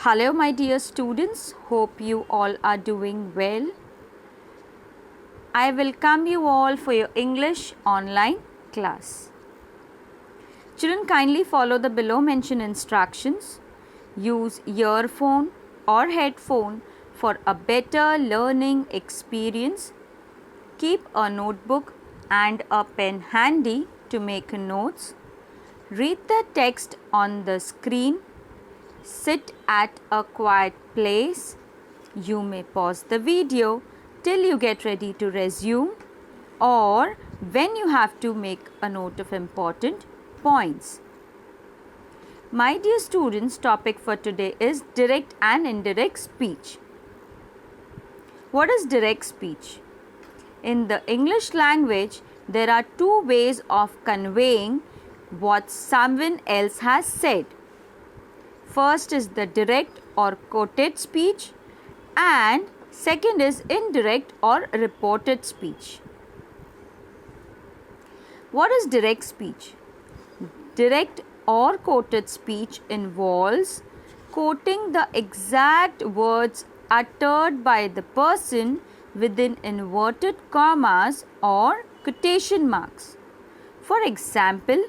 Hello my dear students, hope you all are doing well. I welcome you all for your English online class. Children, kindly follow the below mentioned instructions. Use earphone or headphone for a better learning experience. Keep a notebook and a pen handy to make notes. Read the text on the screen. Sit at a quiet place. You may pause the video till you get ready to resume or when you have to make a note of important points. My dear students, topic for today is direct and indirect speech. What is direct speech? In the English language, there are two ways of conveying what someone else has said. First is the direct or quoted speech and second is indirect or reported speech. What is direct speech? Direct or quoted speech involves quoting the exact words uttered by the person within inverted commas or quotation marks. For example,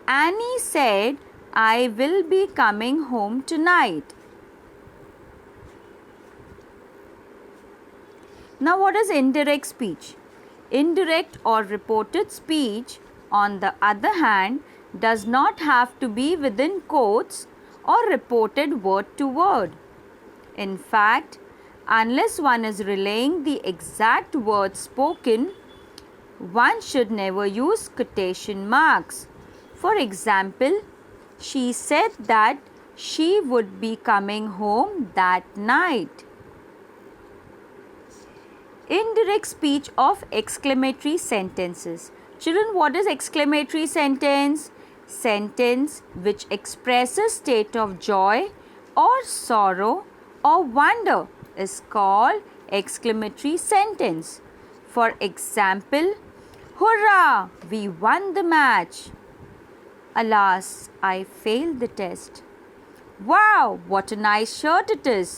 Annie said, "I will be coming home tonight." Now, what is indirect speech? Indirect or reported speech, on the other hand, does not have to be within quotes or reported word to word. In fact, unless one is relaying the exact words spoken, one should never use quotation marks. For example, she said that she would be coming home that night. Indirect speech of exclamatory sentences. Children, what is exclamatory sentence? Sentence which expresses state of joy or sorrow or wonder is called exclamatory sentence. For example, "Hurrah! We won the match." "Alas, I failed the test." "Wow, what a nice shirt it is."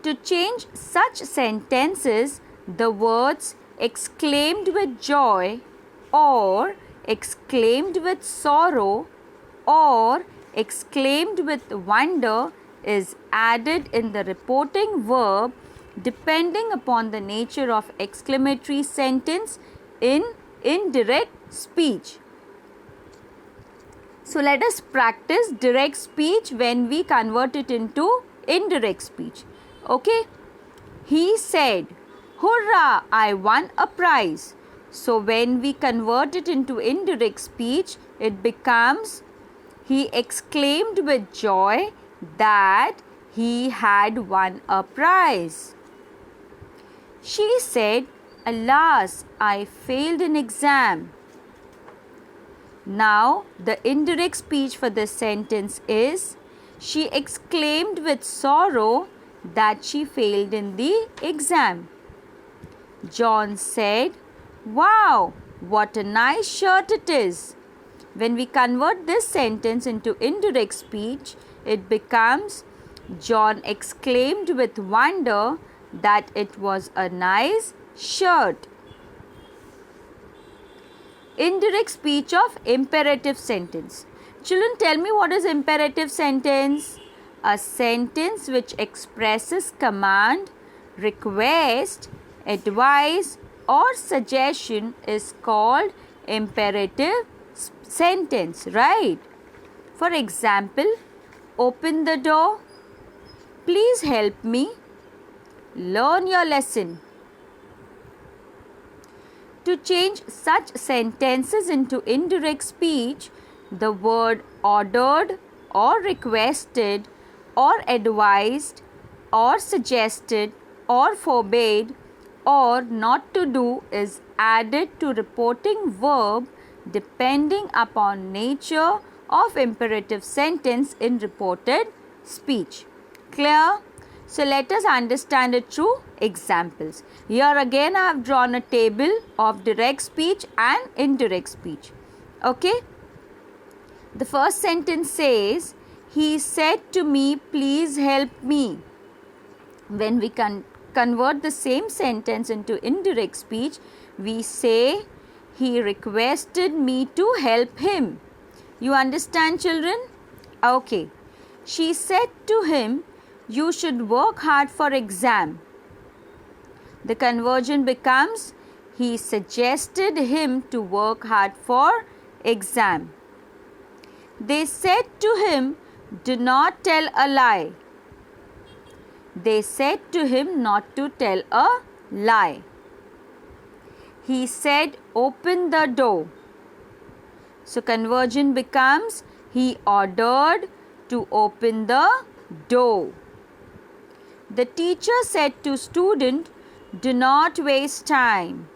To change such sentences, the words exclaimed with joy or exclaimed with sorrow or exclaimed with wonder is added in the reporting verb depending upon the nature of exclamatory sentence in indirect speech. So let us practice direct speech when we convert it into indirect speech. Okay? He said, "Hurrah, I won a prize." So when we convert it into indirect speech, it becomes, he exclaimed with joy that he had won a prize. She said, "Alas, I failed an exam." Now, the indirect speech for this sentence is, she exclaimed with sorrow that she failed in the exam. John said, "Wow, what a nice shirt it is." When we convert this sentence into indirect speech, it becomes, John exclaimed with wonder that it was a nice shirt. Indirect speech of imperative sentence. Children, tell me, what is imperative sentence? A sentence which expresses command, request, advice or suggestion is called imperative sentence, right? For example, "Open the door." "Please help me." "Learn your lesson." To change such sentences into indirect speech, the word ordered or requested or advised or suggested or forbade or not to do is added to reporting verb depending upon nature of imperative sentence in reported speech. Clear? So let us understand it through examples. Here again I have drawn a table of direct speech and indirect speech. Okay? The first sentence says, He said to me, please help me. When we convert the same sentence into indirect speech, we say, he requested me to help him. You understand, children? Okay. She said to him, you should work hard for exam. The conversion becomes, he suggested him to work hard for exam. They said to him, do not tell a lie. They said to him not to tell a lie. He said, open the door. So conversion becomes, he ordered to open the door. The teacher said to student, do not waste time.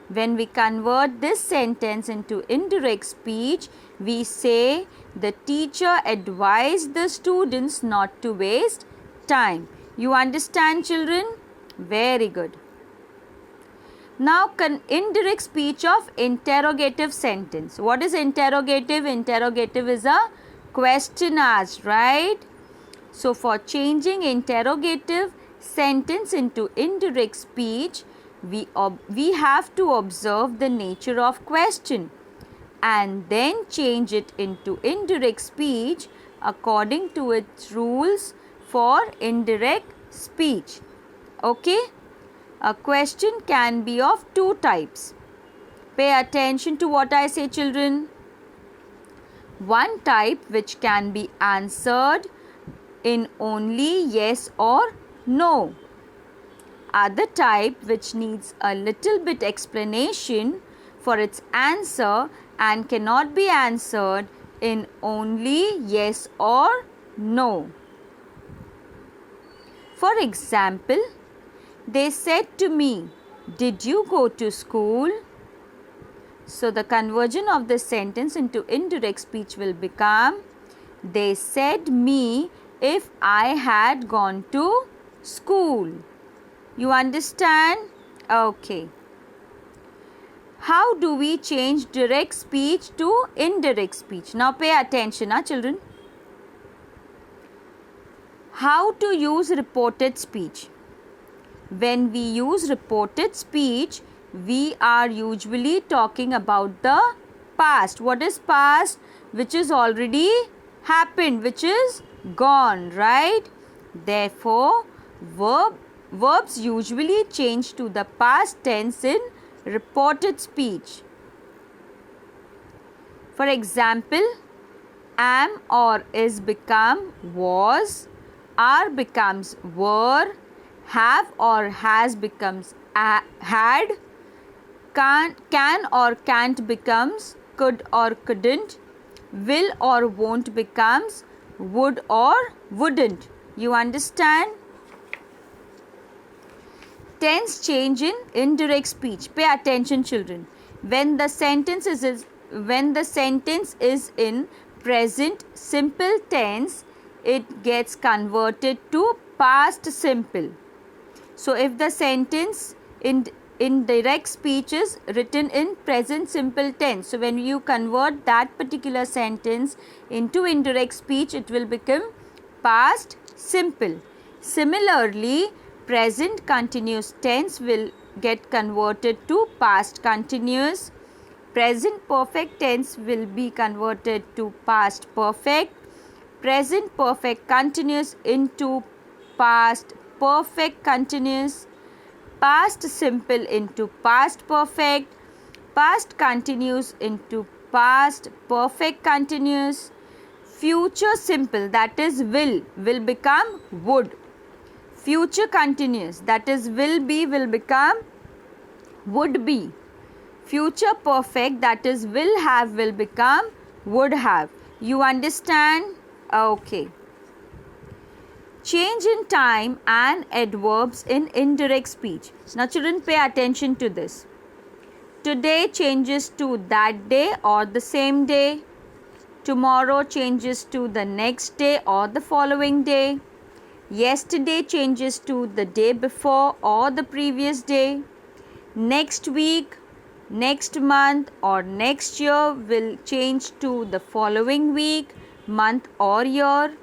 When we convert this sentence into indirect speech, we say the teacher advised the students not to waste time. You understand, children? Very good. Now, indirect speech of interrogative sentence. What is interrogative? Interrogative is a question asked, right? So, for changing interrogative sentence into indirect speech, we have to observe the nature of question and then change it into indirect speech according to its rules for indirect speech. Okay? A question can be of two types. Pay attention to what I say, children. One type which can be answered in only yes or no. Other type which needs a little bit explanation for its answer and cannot be answered in only yes or no. For example, they said to me, did you go to school? So the conversion of the sentence into indirect speech will become, they said me if I had gone to school. You understand? Okay. How do we change direct speech to indirect speech? Now pay attention, children. How to use reported speech? When we use reported speech, we are usually talking about the past. What is past? Which is already happened, which is gone, right? Therefore, verbs usually change to the past tense in reported speech. For example, am or is become was, are becomes were, have or has becomes had, can or can't becomes could or couldn't, will or won't becomes would or wouldn't. You understand? Tense change in indirect speech. Pay attention, children. When the sentence is in present simple tense, it gets converted to past simple. So if the sentence in direct speech is written in present simple tense, so when you convert that particular sentence into indirect speech, it will become past simple. Similarly, present continuous tense will get converted to past continuous. Present perfect tense will be converted to past perfect. Present perfect continuous into past perfect continuous. Past simple into past perfect. Past continuous into past perfect continuous. Future simple, that is will become would. Future continuous, that is will be, will become would be. Future perfect, that is will become would have. You understand? Okay. Change in time and adverbs in indirect speech. Now children, pay attention to this. Today changes to that day or the same day. Tomorrow changes to the next day or the following day. Yesterday changes to the day before or the previous day. Next week, next month or next year will change to the following week, month or year.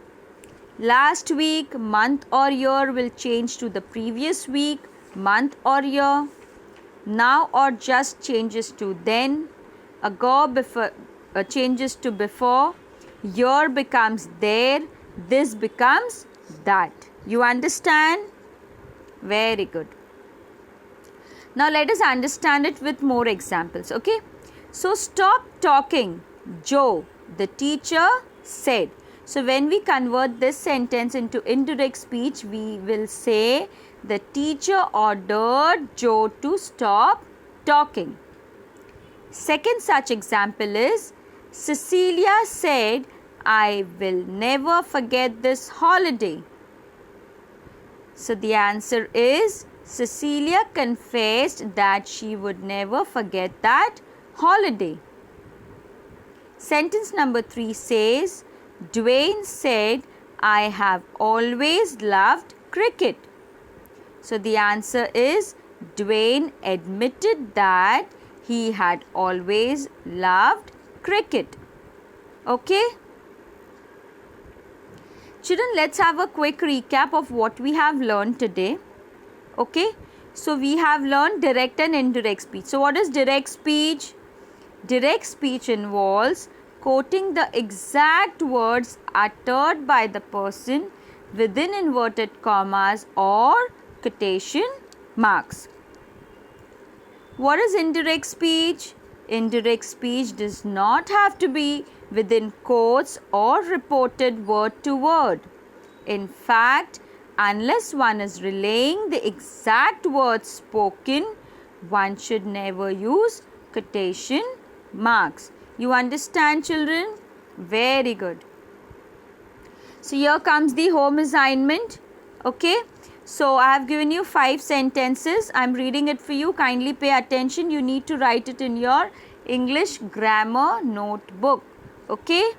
Last week, month or year will change to the previous week, month or year. Now or just changes to then. Ago before changes to before. Year becomes there. This becomes that. You understand? Very good. Now let us understand it with more examples. Okay. So stop talking, Joe, the teacher said. So when we convert this sentence into indirect speech, we will say the teacher ordered Joe to stop talking. Second such example is Cecilia said, I will never forget this holiday. So the answer is Cecilia confessed that she would never forget that holiday. Sentence number 3 says, Dwayne said, I have always loved cricket. So the answer is Dwayne admitted that he had always loved cricket. Okay? Children, let's have a quick recap of what we have learned today. Okay? So we have learned direct and indirect speech. So what is direct speech? Direct speech involves quoting the exact words uttered by the person within inverted commas or quotation marks. What is indirect speech? Indirect speech does not have to be within quotes or reported word to word. In fact, unless one is relaying the exact words spoken, one should never use quotation marks. You understand, children? Very good. So here comes the home assignment. Okay. So I have given you 5 sentences. I am reading it for you. Kindly pay attention. You need to write it in your English grammar notebook. Okay.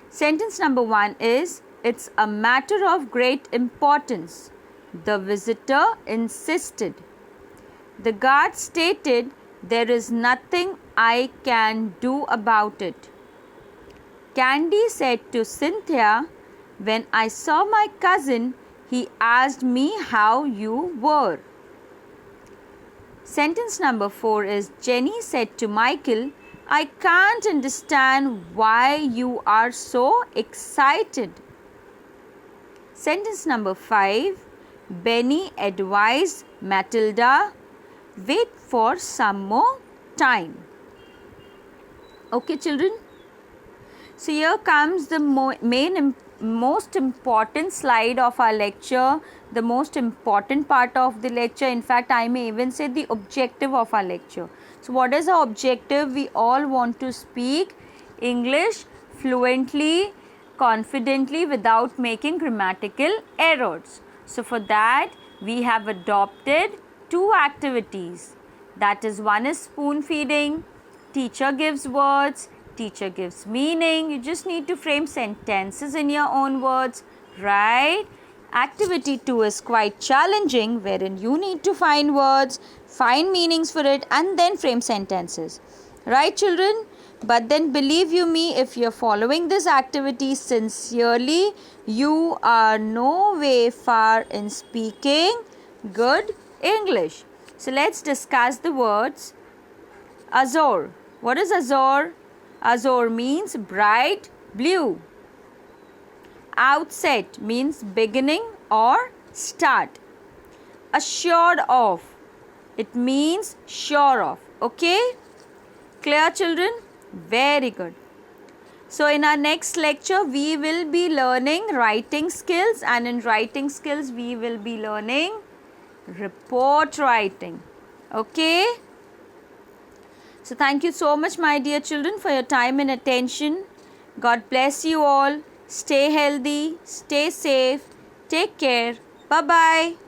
Sentence number 1 is, it's a matter of great importance. The visitor insisted. The guard stated, there is nothing I can do about it. Candy said to Cynthia, when I saw my cousin, he asked me how you were. Sentence number 4 is, Jenny said to Michael, I can't understand why you are so excited. Sentence number 5, Benny advised Matilda, wait for some more time. Okay, children. So here comes the most important slide of our lecture, the most important part of the lecture. In fact, I may even say the objective of our lecture. So what is our objective? We all want to speak English fluently, confidently, without making grammatical errors. So for that, we have adopted 2 activities. That is, one is spoon feeding. Teacher gives words, teacher gives meaning. You just need to frame sentences in your own words, right? Activity 2 is quite challenging, wherein you need to find words, find meanings for it, and then frame sentences. Right, children? But then believe you me, if you're following this activity sincerely, you are no way far in speaking good English. So let's discuss the words. Azure. What is azure? Azure means bright blue. Outset means beginning or start. Assured of. It means sure of. Okay? Clear, children? Very good. So in our next lecture, we will be learning writing skills, and in writing skills, we will be learning report writing. Okay? So thank you so much, my dear children, for your time and attention. God bless you all. Stay healthy, stay safe, take care. Bye-bye.